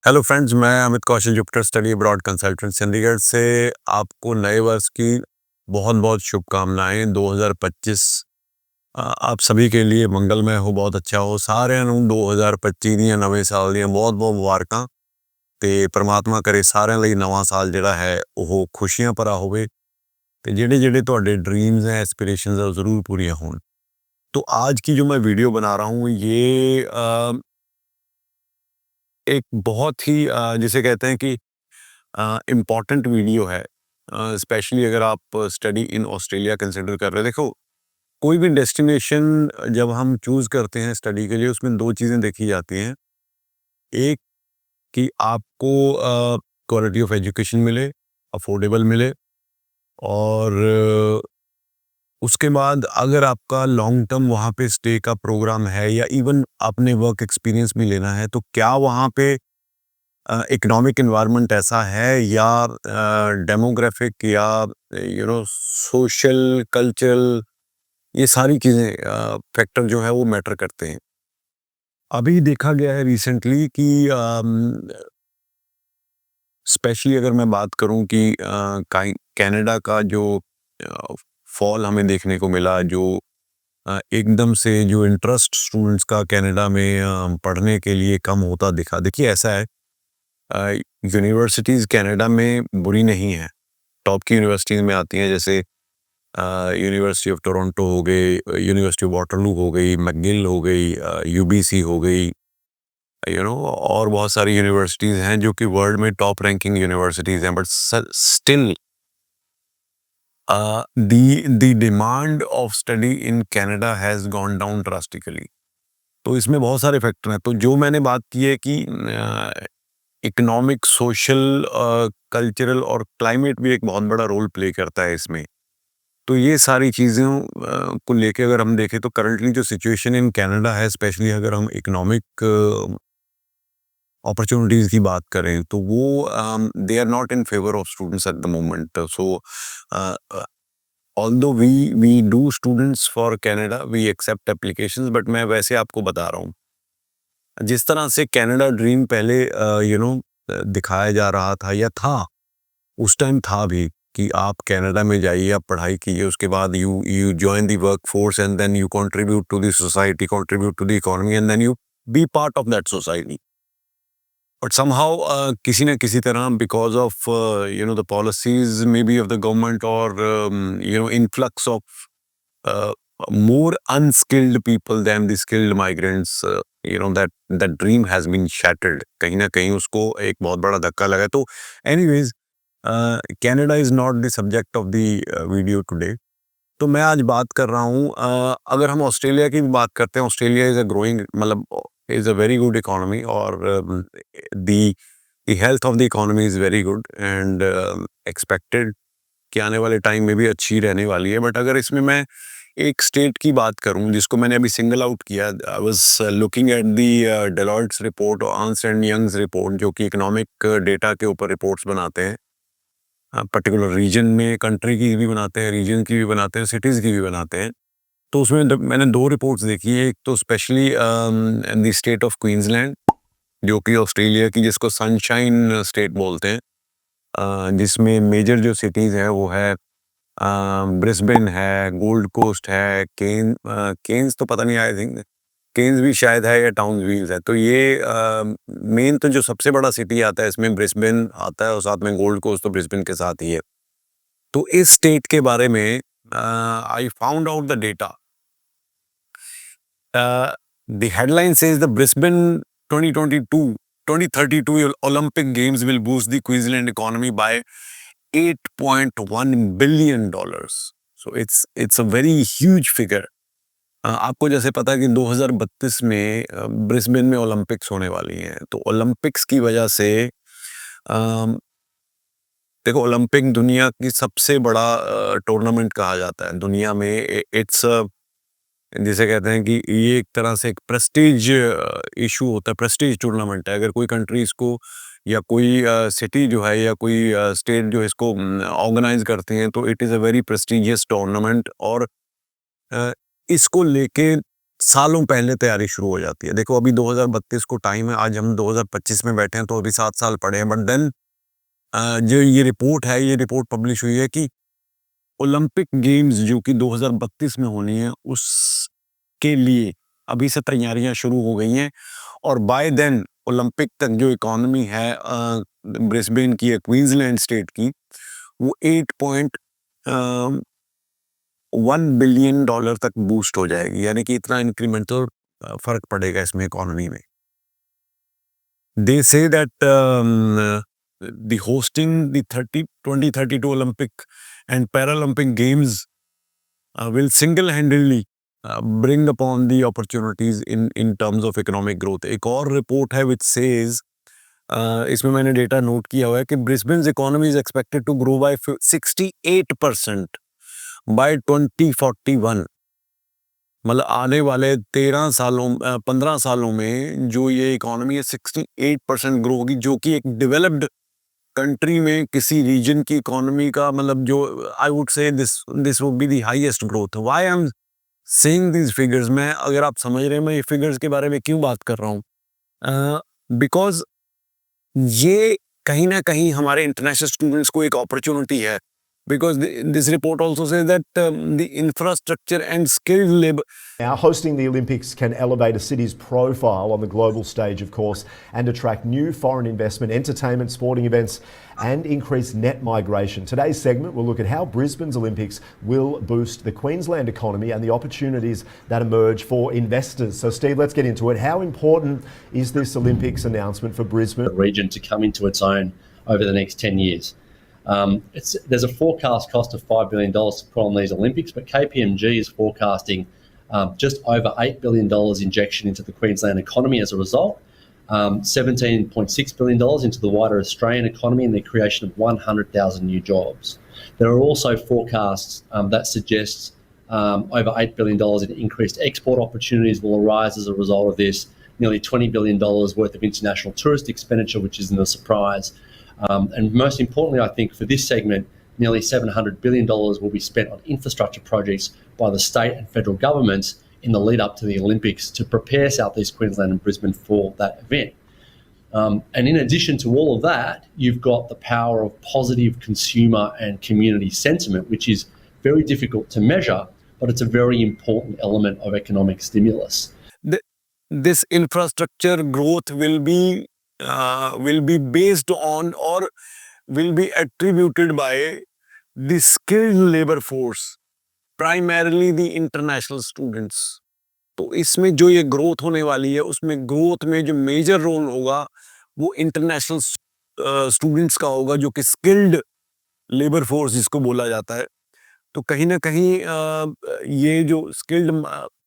Hello friends, मैं Amit Kaushal, Jupiter study abroad consultant Chandigarh से आपको नए वर्ष की बहुत-बहुत शुभकामनाएं। 2025 आप सभी के लिए मंगलमय हो, बहुत अच्छा हो। सारे ਨੂੰ 2025 ਦੀਆਂ ਨਵੇਂ ਸਾਲ ਦੀਆਂ ਬਹੁਤ-ਬਹੁਤ ਮੁਬਾਰਕਾਂ ਤੇ ਪ੍ਰਮਾਤਮਾ ਕਰੇ ਸਾਰਿਆਂ ਲਈ ਨਵਾਂ ਸਾਲ ਜਿਹੜਾ ਹੈ ਉਹ ਖੁਸ਼ੀਆਂ ਭਰਾ ਹੋਵੇ ਤੇ ਜਿਹੜੇ ਤੁਹਾਡੇ ड्रीम्स हैं, एस्पिरेशंस हैं, वो ज़रूर पूरियां हों। तो आज की जो मैं वीडियो बना रहा हूँ ये एक बहुत ही जिसे कहते हैं कि इम्पॉर्टेंट वीडियो है। स्पेशली अगर आप स्टडी इन ऑस्ट्रेलिया कंसिडर कर रहे हैं। देखो, कोई भी डेस्टिनेशन जब हम चूज़ करते हैं स्टडी के लिए, उसमें दो चीज़ें देखी जाती हैं। एक कि आपको क्वालिटी ऑफ एजुकेशन मिले, अफोर्डेबल मिले, और उसके बाद अगर आपका लॉन्ग टर्म वहाँ पे स्टे का प्रोग्राम है या इवन आपने वर्क एक्सपीरियंस भी लेना है, तो क्या वहाँ पे इकोनॉमिक एनवायरनमेंट ऐसा है या डेमोग्राफिक या सोशल कल्चरल, ये सारी चीज़ें फैक्टर जो है वो मैटर करते हैं। अभी देखा गया है रिसेंटली कि स्पेशली अगर मैं बात करूं कि कनाडा का जो फॉल हमें देखने को मिला, जो एकदम से जो इंटरेस्ट स्टूडेंट्स का कनाडा में पढ़ने के लिए कम होता दिखा। देखिए, ऐसा है, यूनिवर्सिटीज़ कनाडा में बुरी नहीं है, टॉप की यूनिवर्सिटीज़ में आती हैं। जैसे यूनिवर्सिटी ऑफ टोरंटो हो गई, यूनिवर्सिटी ऑफ वाटरलू हो गई, मैकगिल हो गई, यूबीसी हो गई, और बहुत सारी यूनिवर्सिटीज़ हैं जो कि वर्ल्ड में टॉप रैंकिंग यूनिवर्सिटीज़ हैं। But still the demand of study in Canada has gone down drastically. तो इसमें बहुत सारे फैक्टर हैं। तो जो मैंने बात की है कि इकोनॉमिक, सोशल, कल्चरल और क्लाइमेट भी एक बहुत बड़ा रोल प्ले करता है इसमें। तो ये सारी चीज़ों को लेके अगर हम देखें तो करंटली जो सिचुएशन इन कनाडा है, स्पेशली अगर हम इकोनॉमिक अपॉर्चुनिटीज़ की बात करें, तो वो they are not in favour of students at the moment. So although we do students for Canada, we accept applications, but मैं वैसे आपको बता रहा हूँ जिस तरह से कनाडा ड्रीम पहले दिखाया जा रहा था या था, उस टाइम था भी कि आप कनाडा में जाइए, आप पढ़ाई कीजिए, उसके बाद you join the work force and then you contribute to the society, contribute to the economy, and then you be part of that society. But somehow किसी न किसी तरह, because of the policies may be of the government, और influx of more unskilled people than the skilled migrants, that dream has been shattered। कहीं ना कहीं उसको एक बहुत बड़ा धक्का लगा। तो anyways, Canada is not the subject of the video today। तो मैं आज बात कर रहा हूँ, अगर हम ऑस्ट्रेलिया की भी बात करते हैं, ऑस्ट्रेलिया इज़ अ ग्रोइंग, मतलब is a very good economy, और the health of the economy is very good, and expected कि आने वाले टाइम में भी अच्छी रहने वाली है। बट अगर इसमें मैं एक स्टेट की बात करूं जिसको मैंने अभी सिंगल आउट किया, I was looking at the Deloitte's report और अर्न्स्ट एंड यंग्स रिपोर्ट, जो कि इकोनॉमिक डेटा के ऊपर रिपोर्ट्स बनाते हैं, पर्टिकुलर रीजन में, कंट्री की भी बनाते हैं, रीजन की भी बनाते हैं, सिटीज़ की भी बनाते हैं। तो उसमें मैंने दो रिपोर्ट्स देखी है। एक तो specially the state of Queensland, जो कि ऑस्ट्रेलिया की, जिसको सनशाइन स्टेट बोलते हैं, जिसमें मेजर जो सिटीज़ है वो है ब्रिस्बेन है, गोल्ड कोस्ट है, केन्स तो पता नहीं, आई थिंक केन्स भी शायद है, या टाउन्सविल है। तो ये मेन तो जो सबसे बड़ा सिटी आता है इसमें ब्रिस्बेन आता है, और साथ में गोल्ड कोस्ट तो ब्रिस्बेन के साथ ही है। तो इस स्टेट के बारे में I found out the data. The headline says the Brisbane 2032 Olympic Games will boost the Queensland economy by $8.1 billion। So it's a very huge figure। आपको जैसे पता है कि 2032 में ब्रिस्बेन में ओलंपिक्स होने वाली हैं। तो ओलंपिक्स की वजह से देखो, ओलंपिक दुनिया की सबसे बड़ा टूर्नामेंट कहा जाता है दुनिया में। इट्स जिसे कहते हैं कि ये एक तरह से एक प्रेस्टीज इशू होता है, प्रेस्टीज टूर्नामेंट है। अगर कोई कंट्री इसको, या कोई सिटी जो है, या कोई स्टेट जो इसको ऑर्गेनाइज करती हैं, तो it is a very prestigious tournament. और इसको लेके सालों पहले तैयारी शुरू हो जाती है। देखो अभी 2032 को टाइम है, आज हम 2025 में बैठे हैं, तो अभी 7 साल पड़े हैं। बट देन जो ये रिपोर्ट है, ये रिपोर्ट पब्लिश हुई है कि ओलंपिक गेम्स जो कि 2032 में होनी है, उसके लिए अभी से तैयारियां शुरू हो गई हैं। और बाय देन ओलंपिक तक जो इकोनॉमी है ब्रिस्बेन की या क्वींसलैंड स्टेट की, वो 8.1 बिलियन डॉलर तक बूस्ट हो जाएगी। यानी कि इतना इंक्रीमेंटल फर्क पड़ेगा इसमें इकोनॉमी में। They say that the hosting the 2032 Olympic and Paralympic Games will single-handedly bring upon the opportunities in terms of economic growth. एक और रिपोर्ट है which says इसमें मैंने डेटा नोट किया हुआ है कि Brisbane's economy is expected to grow by 68% by 2041। मतलब आने वाले 15 सालों में जो ये इकोनॉमी है 68% ग्रो होगी, जो कि एक डेवलप्ड कंट्री में किसी रीजन की इकोनॉमी का मतलब जो I would say this would be the highest growth. Why I am saying these figures, मैं अगर आप समझ रहे हैं मैं ये फिगर्स के बारे में क्यों बात कर रहा हूँ, बिकॉज ये कहीं ना कहीं हमारे इंटरनेशनल स्टूडेंट्स को एक अपॉर्चुनिटी है। Because this report also says that the infrastructure and skilled labor. Now, hosting the Olympics can elevate a city's profile on the global stage, of course, and attract new foreign investment, entertainment, sporting events, and increase net migration. Today's segment will look at how Brisbane's Olympics will boost the Queensland economy and the opportunities that emerge for investors. So, Steve, let's get into it. How important is this Olympics announcement for Brisbane? The region to come into its own over the next 10 years. There's a forecast cost of $5 billion to put on these Olympics, but KPMG is forecasting just over $8 billion injection into the Queensland economy as a result, $17.6 billion into the wider Australian economy and the creation of 100,000 new jobs. There are also forecasts that suggest over $8 billion in increased export opportunities will arise as a result of this, nearly $20 billion worth of international tourist expenditure, which isn't a surprise. And most importantly, I think for this segment, nearly $700 billion will be spent on infrastructure projects by the state and federal governments in the lead up to the Olympics to prepare South East Queensland and Brisbane for that event. And in addition to all of that, you've got the power of positive consumer and community sentiment, which is very difficult to measure, but it's a very important element of economic stimulus. This infrastructure growth will be based on or will be attributed by the skilled labor force, primarily the international students. तो इसमें जो ये growth होने वाली है, उसमें growth में जो मेजर रोल होगा वो इंटरनेशनल स्टूडेंट्स का होगा, जो कि स्किल्ड लेबर फोर्स जिसको बोला जाता है। तो कहीं ना कहीं ये जो स्किल्ड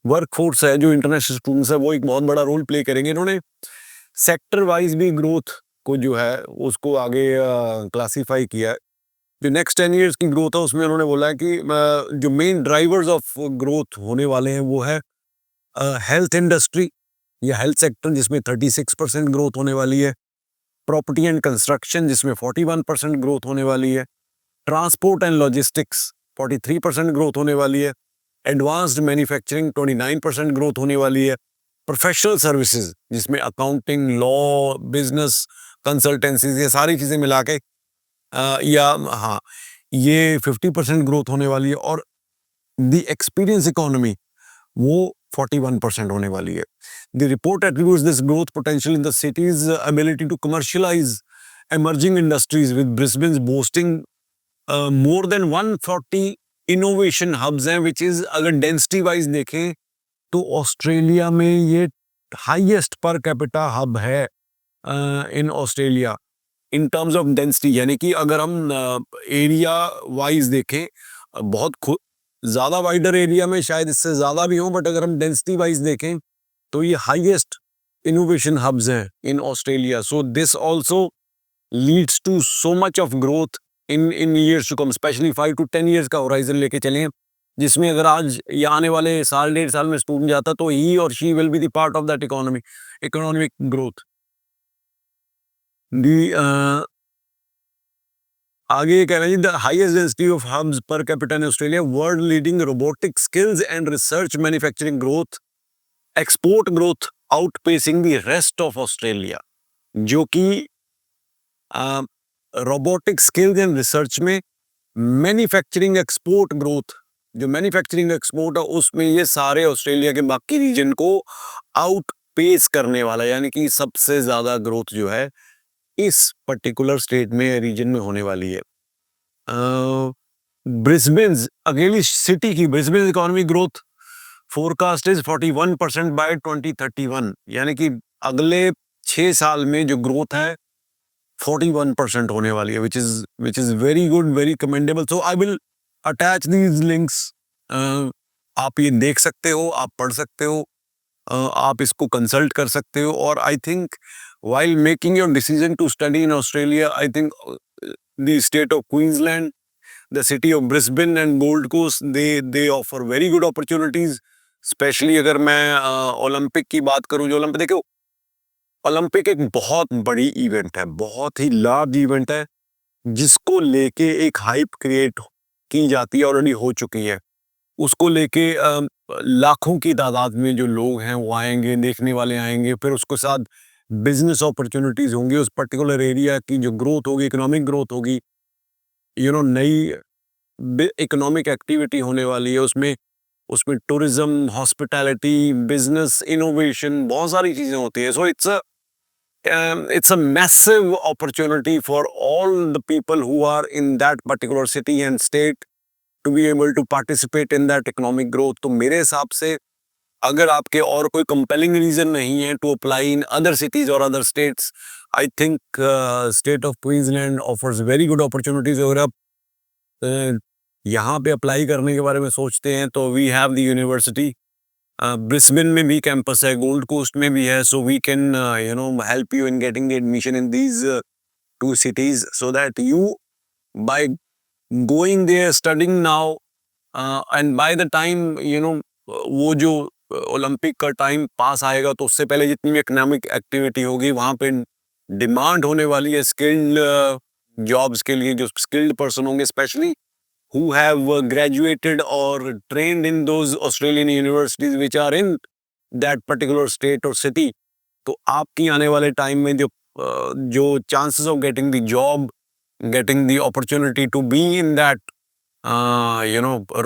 वर्क फोर्स है, जो इंटरनेशनल स्टूडेंट्स है, वो एक बहुत बड़ा रोल प्ले करेंगे। इन्होंने सेक्टर वाइज भी ग्रोथ को जो है उसको आगे क्लासीफाई किया है। जो नेक्स्ट 10 इयर्स की ग्रोथ है उसमें उन्होंने बोला है कि जो मेन ड्राइवर्स ऑफ ग्रोथ होने वाले हैं वो है हेल्थ इंडस्ट्री या हेल्थ सेक्टर, जिसमें 36% ग्रोथ होने वाली है। प्रॉपर्टी एंड कंस्ट्रक्शन, जिसमें 41% ग्रोथ होने वाली है। ट्रांसपोर्ट एंड लॉजिस्टिक्स 43% ग्रोथ होने वाली है। एडवांस्ड मैन्युफैक्चरिंग 29% ग्रोथ होने वाली है। प्रोफेशनल सर्विसेज, जिसमें अकाउंटिंग, लॉ, बिजनेस, कंसल्टेंसीज, ये सारी चीज़ें मिला के ये 50% ग्रोथ होने वाली है। और द एक्सपीरियंस इकोनॉमी वो 41% होने वाली है। The report attributes this growth potential in the city's ability to commercialise emerging industries, with Brisbane's boasting more than 140 innovation hubs हैं, which is अगर डेंसिटी वाइज देखें तो ऑस्ट्रेलिया में ये हाईएस्ट पर कैपिटा हब है in Australia in terms of density. यानी कि अगर हम एरिया वाइज देखें, बहुत ज़्यादा वाइडर एरिया में शायद इससे ज़्यादा भी हो, बट अगर हम डेंसिटी वाइज देखें तो ये हाईएस्ट इनोवेशन हब्स हैं in Australia. So this also leads to so much of growth in years to come, especially 5 to 10 years का होराइजन लेके चलें, जिसमें अगर आज ये आने वाले साल 1.5 साल में स्टूडेंट जाता तो ही और she will be the part of that economic growth. आगे ये कह रहे हैं the highest density of hubs per capita in Australia, world leading robotic skills and research manufacturing growth export growth outpacing the rest of Australia, जो कि robotic skills and research में manufacturing export growth, जो manufacturing export है उसमें ये सारे Australia के बाकी रीजन को आउटपेस करने वाला, यानी कि सबसे ज्यादा ग्रोथ जो है इस पर्टिकुलर स्टेट में रीजन में होने वाली है। ब्रिस्बेन अकेली सिटी की Brisbane economy growth forecast is 41% by 2031, यानी कि अगले 6 साल में जो ग्रोथ है 41% होने वाली है, which is very good, very commendable. So I will attach these links. आप ये देख सकते हो, आप पढ़ सकते हो, आप इसको कंसल्ट कर सकते हो, और I think while making your decision to study in Australia, I think the state of Queensland, the city of Brisbane and Gold Coast, they offer very good opportunities. Specially अगर मैं ओलंपिक की बात करूं, जो ओलंपिक देखो, Olympic एक बहुत बड़ी इवेंट है, बहुत ही लार्ज इवेंट है, जिसको लेके एक हाइप क्रिएट की जाती है, ऑलरेडी हो चुकी है। उसको लेके लाखों की तादाद में जो लोग हैं वो आएंगे, देखने वाले आएंगे, फिर उसके साथ बिजनेस अपॉर्चुनिटीज होंगी, उस पर्टिकुलर एरिया की जो ग्रोथ होगी, इकोनॉमिक ग्रोथ होगी, नई इकोनॉमिक एक्टिविटी होने वाली है, उसमें टूरिज्म, हॉस्पिटैलिटी, बिजनेस, इनोवेशन, बहुत सारी चीजें होती है। सो it's a massive opportunity for all the people who are in that particular city and state to be able to participate in that economic growth. तो मेरे हिसाब से अगर आपके और कोई compelling reason नहीं है to apply in other cities or other states, I think state of Queensland offers very good opportunities. अगर आप यहाँ पे अप्लाई करने के बारे में सोचते हैं तो we have the university, Brisbane में भी कैंपस है, गोल्ड कोस्ट में भी है, so we can help you in getting the admission in these two cities, so that you by going there, studying now, and by the time वो जो Olympic का time pass आएगा तो उससे पहले जितनी भी इकोनॉमिक एक्टिविटी होगी वहाँ पे डिमांड होने वाली है स्किल्ड जॉब्स के लिए, जो स्किल्ड पर्सन होंगे, specially who have graduated or trained in those Australian universities which are in that particular state or city. तो आपकी आने वाले टाइम में जो chances of getting the job, getting the opportunity to be in that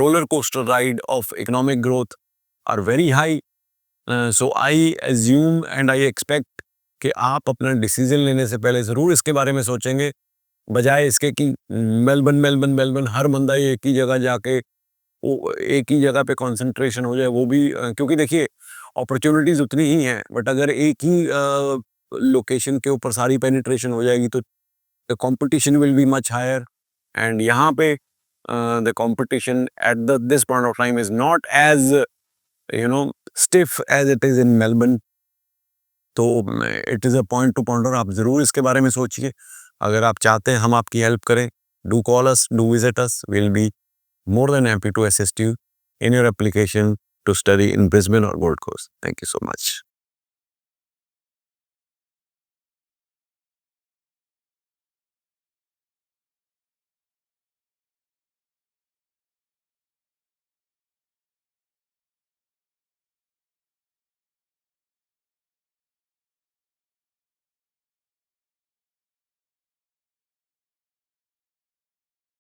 roller coaster ride of economic growth are very high. So I assume and I expect कि आप अपना decision लेने से पहले ज़रूर इसके बारे में सोचेंगे, बजाय इसके कि मेलबर्न हर बंदा एक ही जगह जाके वो एक ही जगह पे कंसंट्रेशन हो जाए, वो भी क्योंकि देखिए अपॉर्चुनिटीज उतनी ही हैं, बट अगर एक ही लोकेशन के ऊपर सारी पेनिट्रेशन हो जाएगी तो the competition will be much higher, and यहाँ पे the competition at this point of time is not as stiff as it is in Melbourne. तो it is a point to ponder, आप ज़रूर इसके बारे में सोचिए। अगर आप चाहते हैं हम आपकी हेल्प करें, do call us, do visit us, will be more than happy to assist you in your application to study in Brisbane or Gold Coast. Thank you so much.